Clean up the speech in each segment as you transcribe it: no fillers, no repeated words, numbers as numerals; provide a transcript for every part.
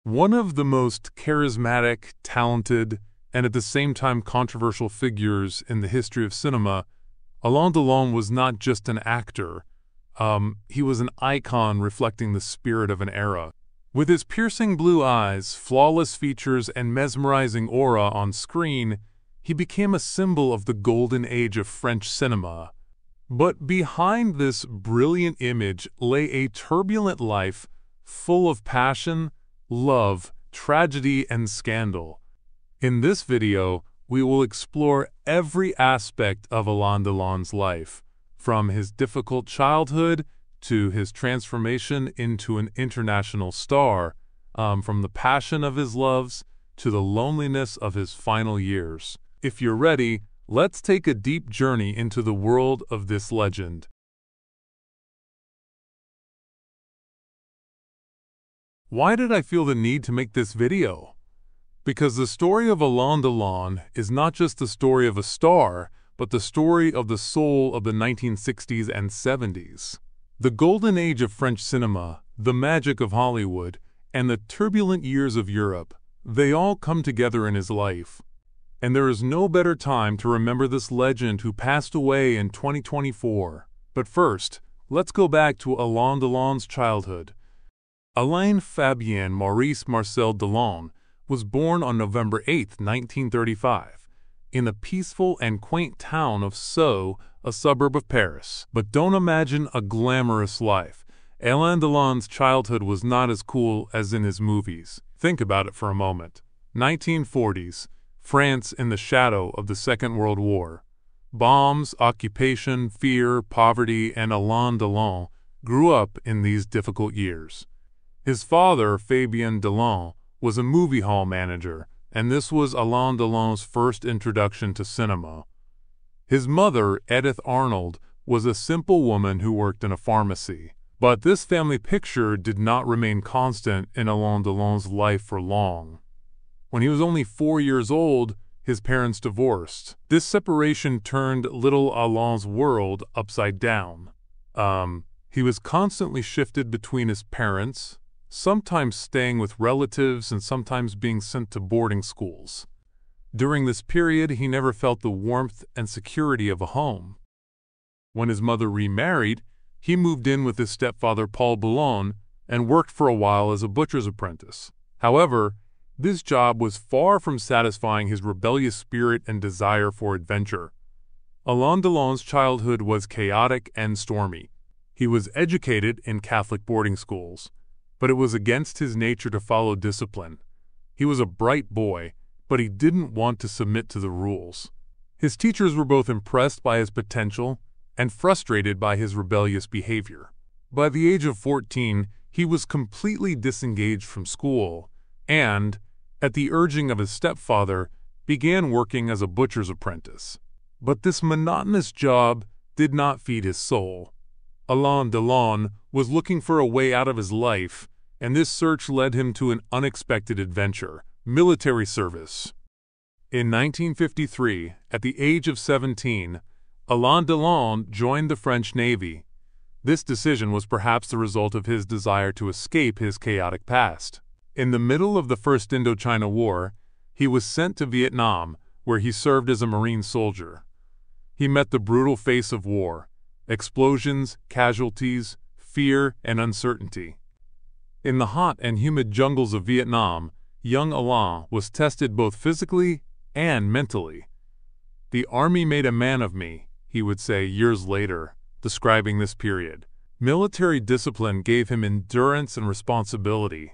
One of the most charismatic, talented, and at the same time controversial figures in the history of cinema, Alain Delon was not just an actor. He was an icon reflecting the spirit of an era. With his piercing blue eyes, flawless features, and mesmerizing aura on screen, he became a symbol of the golden age of French cinema. But behind this brilliant image lay a turbulent life full of passion, love, tragedy, and scandal. In this video, we will explore every aspect of Alain Delon's life, from his difficult childhood to his transformation into an international star, from the passion of his loves to the loneliness of his final years. If you're ready, let's take a deep journey into the world of this legend. Why did I feel the need to make this video? Because the story of Alain Delon is not just the story of a star, but the story of the soul of the 1960s and 70s. The golden age of French cinema, the magic of Hollywood, and the turbulent years of Europe, they all come together in his life. And there is no better time to remember this legend who passed away in 2024. But first, let's go back to Alain Delon's childhood. Alain Fabien Maurice Marcel Delon was born on November 8, 1935, in the peaceful and quaint town of Sceaux, a suburb of Paris. But don't imagine a glamorous life. Alain Delon's childhood was not as cool as in his movies. Think about it for a moment. 1940s, France in the shadow of the Second World War. Bombs, occupation, fear, poverty, and Alain Delon grew up in these difficult years. His father, Fabien Delon, was a movie hall manager, and this was Alain Delon's first introduction to cinema. His mother, Edith Arnold, was a simple woman who worked in a pharmacy. But this family picture did not remain constant in Alain Delon's life for long. When he was only 4 years old, his parents divorced. This separation turned little Alain's world upside down. He was constantly shifted between his parents, sometimes staying with relatives and sometimes being sent to boarding schools. During this period, he never felt the warmth and security of a home. When his mother remarried, he moved in with his stepfather Paul Boulogne and worked for a while as a butcher's apprentice. However, this job was far from satisfying his rebellious spirit and desire for adventure. Alain Delon's childhood was chaotic and stormy. He was educated in Catholic boarding schools, but it was against his nature to follow discipline. He was a bright boy, but he didn't want to submit to the rules. His teachers were both impressed by his potential and frustrated by his rebellious behavior. By the age of 14, he was completely disengaged from school and, at the urging of his stepfather, began working as a butcher's apprentice. But this monotonous job did not feed his soul. Alain Delon was looking for a way out of his life, and this search led him to an unexpected adventure: military service. In 1953, at the age of 17, Alain Delon joined the French Navy. This decision was perhaps the result of his desire to escape his chaotic past. In the middle of the First Indochina War, he was sent to Vietnam, where he served as a Marine soldier. He met the brutal face of war: explosions, casualties, fear, and uncertainty. In the hot and humid jungles of Vietnam, young Alain was tested both physically and mentally. "The army made a man of me," he would say years later, describing this period. Military discipline gave him endurance and responsibility,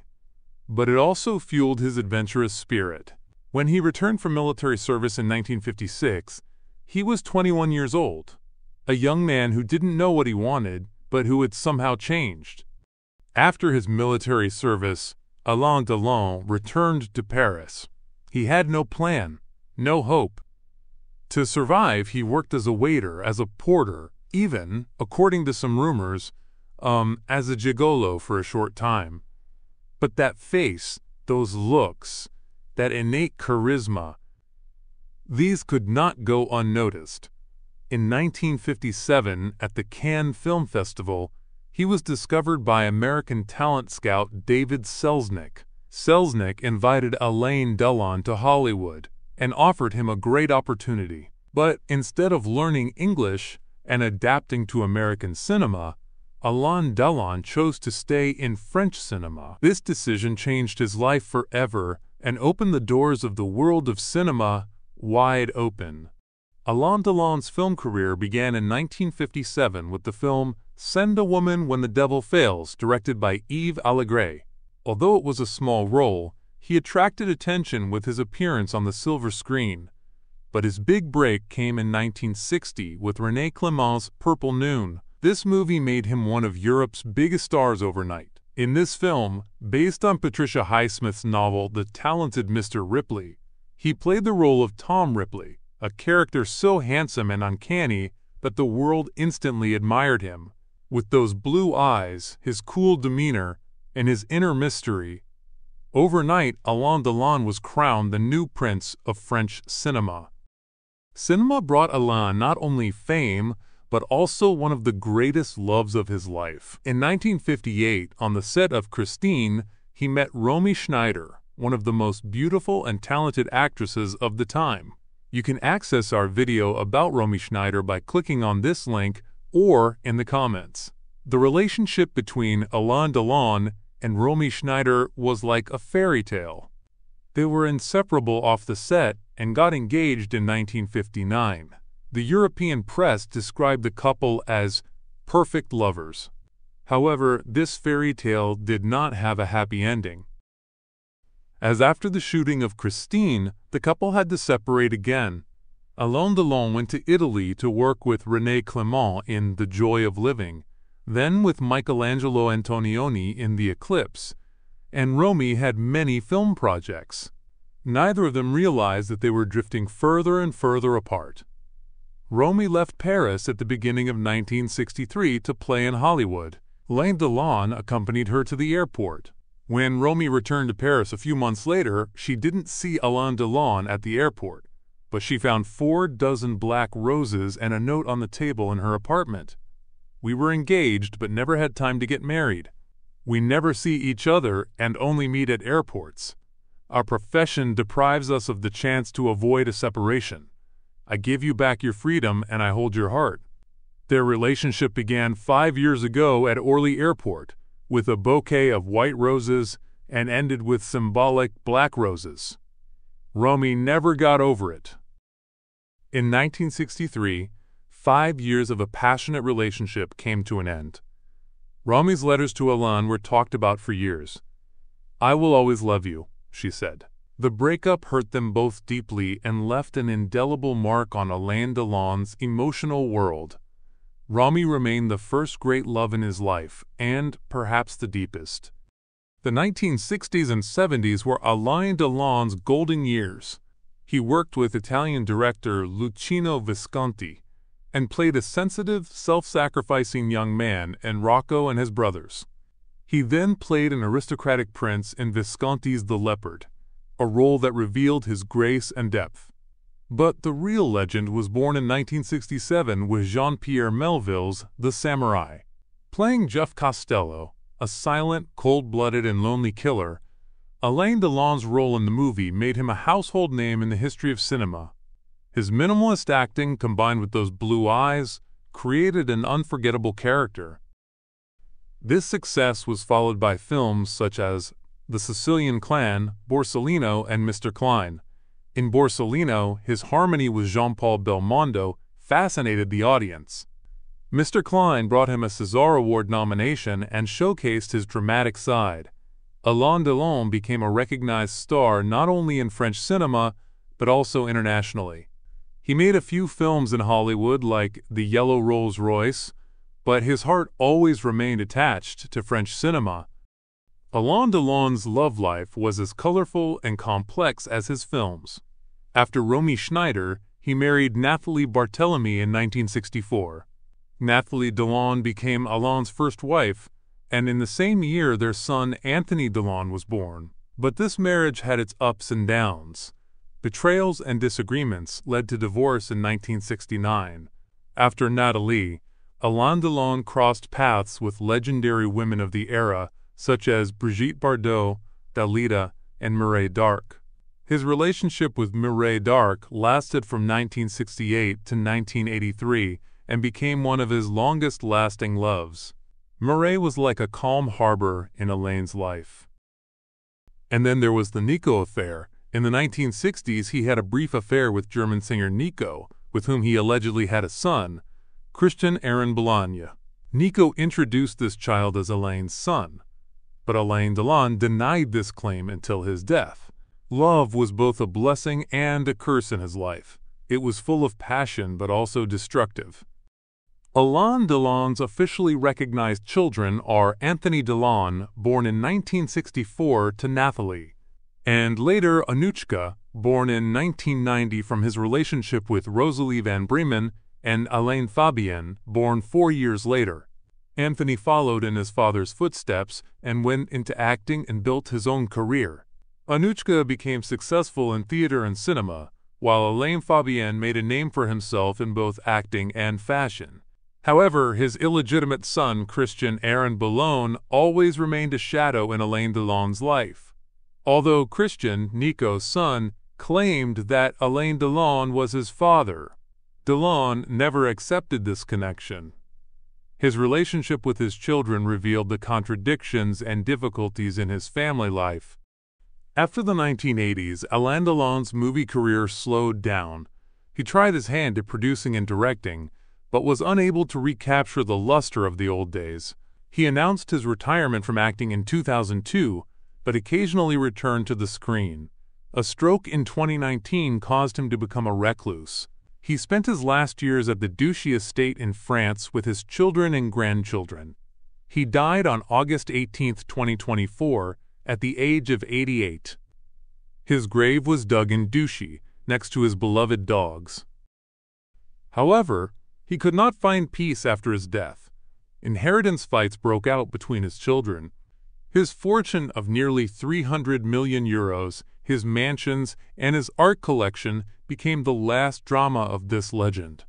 but it also fueled his adventurous spirit. When he returned from military service in 1956, he was 21 years old, a young man who didn't know what he wanted, but who had somehow changed. After his military service, Alain Delon returned to Paris. He had no plan, no hope. To survive, he worked as a waiter, as a porter, even, according to some rumors, as a gigolo for a short time. But that face, those looks, that innate charisma, these could not go unnoticed. In 1957, at the Cannes Film Festival, he was discovered by American talent scout David Selznick. Selznick invited Alain Delon to Hollywood and offered him a great opportunity. But instead of learning English and adapting to American cinema, Alain Delon chose to stay in French cinema. This decision changed his life forever and opened the doors of the world of cinema wide open. Alain Delon's film career began in 1957 with the film Send a Woman When the Devil Fails, directed by Yves Allégret. Although it was a small role, he attracted attention with his appearance on the silver screen. But his big break came in 1960 with René Clément's Purple Noon. This movie made him one of Europe's biggest stars overnight. In this film, based on Patricia Highsmith's novel The Talented Mr. Ripley, he played the role of Tom Ripley, a character so handsome and uncanny that the world instantly admired him. With those blue eyes, his cool demeanor, and his inner mystery, overnight Alain Delon was crowned the new prince of French cinema. Cinema brought Alain not only fame, but also one of the greatest loves of his life. In 1958, on the set of Christine, he met Romy Schneider, one of the most beautiful and talented actresses of the time. You can access our video about Romy Schneider by clicking on this link or in the comments. The relationship between Alain Delon and Romy Schneider was like a fairy tale. They were inseparable off the set and got engaged in 1959. The European press described the couple as perfect lovers. However, this fairy tale did not have a happy ending, as after the shooting of Christine, the couple had to separate again. Alain Delon went to Italy to work with René Clément in The Joy of Living, then with Michelangelo Antonioni in The Eclipse, and Romy had many film projects. Neither of them realized that they were drifting further and further apart. Romy left Paris at the beginning of 1963 to play in Hollywood. Alain Delon accompanied her to the airport. When Romy returned to Paris a few months later, she didn't see Alain Delon at the airport, but she found 4 dozen black roses and a note on the table in her apartment. We were engaged but never had time to get married. We never see each other and only meet at airports. Our profession deprives us of the chance to avoid a separation. I give you back your freedom and I hold your heart. Their relationship began 5 years ago at Orly Airport, with a bouquet of white roses and ended with symbolic black roses. Romy never got over it. In 1963, 5 years of a passionate relationship came to an end. Romy's letters to Alain were talked about for years. "I will always love you," she said. The breakup hurt them both deeply and left an indelible mark on Alain Delon's emotional world. Romy remained the first great love in his life, and perhaps the deepest. The 1960s and 70s were Alain Delon's golden years. He worked with Italian director Luchino Visconti and played a sensitive, self-sacrificing young man in Rocco and His Brothers. He then played an aristocratic prince in Visconti's The Leopard, a role that revealed his grace and depth. But the real legend was born in 1967 with Jean-Pierre Melville's The Samourai. Playing Jeff Costello, a silent, cold-blooded, and lonely killer, Alain Delon's role in the movie made him a household name in the history of cinema. His minimalist acting, combined with those blue eyes, created an unforgettable character. This success was followed by films such as The Sicilian Clan, Borsellino, and Mr. Klein. In Borsellino, his harmony with Jean-Paul Belmondo fascinated the audience. Mr. Klein brought him a César Award nomination and showcased his dramatic side. Alain Delon became a recognized star not only in French cinema, but also internationally. He made a few films in Hollywood like The Yellow Rolls-Royce, but his heart always remained attached to French cinema. Alain Delon's love life was as colorful and complex as his films. After Romy Schneider, he married Nathalie Barthélemy in 1964. Nathalie Delon became Alain's first wife, and in the same year their son Anthony Delon was born. But this marriage had its ups and downs. Betrayals and disagreements led to divorce in 1969. After Nathalie, Alain Delon crossed paths with legendary women of the era such as Brigitte Bardot, Dalida, and Mireille d'Arc. His relationship with Mireille d'Arc lasted from 1968 to 1983 and became one of his longest-lasting loves. Mireille was like a calm harbor in Alain's life. And then there was the Nico affair. In the 1960s, he had a brief affair with German singer Nico, with whom he allegedly had a son, Christian Aaron Boulogne. Nico introduced this child as Alain's son, but Alain Delon denied this claim until his death. Love was both a blessing and a curse in his life. It was full of passion but also destructive. Alain Delon's officially recognized children are Anthony Delon, born in 1964 to Nathalie, and later Anouchka, born in 1990 from his relationship with Rosalie van Bremen, and Alain Fabien, born 4 years later. Anthony followed in his father's footsteps and went into acting and built his own career. Anouchka became successful in theater and cinema, while Alain Fabien made a name for himself in both acting and fashion. However, his illegitimate son, Christian Aaron Boulogne, always remained a shadow in Alain Delon's life. Although Christian, Nico's son, claimed that Alain Delon was his father, Delon never accepted this connection. His relationship with his children revealed the contradictions and difficulties in his family life. After the 1980s, Alain Delon's movie career slowed down. He tried his hand at producing and directing, but was unable to recapture the luster of the old days. He announced his retirement from acting in 2002, but occasionally returned to the screen. A stroke in 2019 caused him to become a recluse. He spent his last years at the Douchy estate in France with his children and grandchildren. He died on August 18, 2024, at the age of 88. His grave was dug in Douchy, next to his beloved dogs. However, he could not find peace after his death. Inheritance fights broke out between his children. His fortune of nearly 300 million euros, his mansions, and his art collection became the last drama of this legend.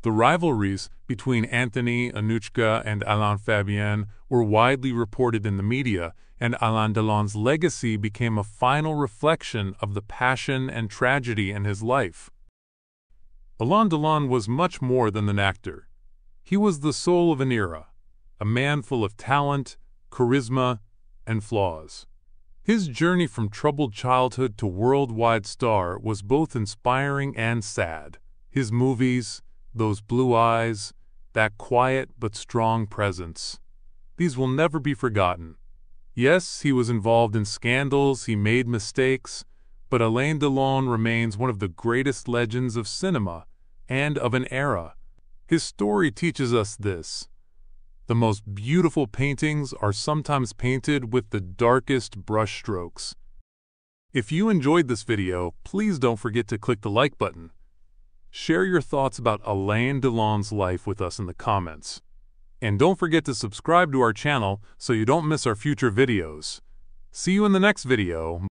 The rivalries between Anthony, Anouchka, and Alain Fabien were widely reported in the media, and Alain Delon's legacy became a final reflection of the passion and tragedy in his life. Alain Delon was much more than an actor. He was the soul of an era, a man full of talent, charisma, and flaws. His journey from troubled childhood to worldwide star was both inspiring and sad. His movies, those blue eyes, that quiet but strong presence, these will never be forgotten. Yes, he was involved in scandals, he made mistakes, but Alain Delon remains one of the greatest legends of cinema and of an era. His story teaches us this: the most beautiful paintings are sometimes painted with the darkest brushstrokes. If you enjoyed this video, please don't forget to click the like button. Share your thoughts about Alain Delon's life with us in the comments. And don't forget to subscribe to our channel so you don't miss our future videos. See you in the next video.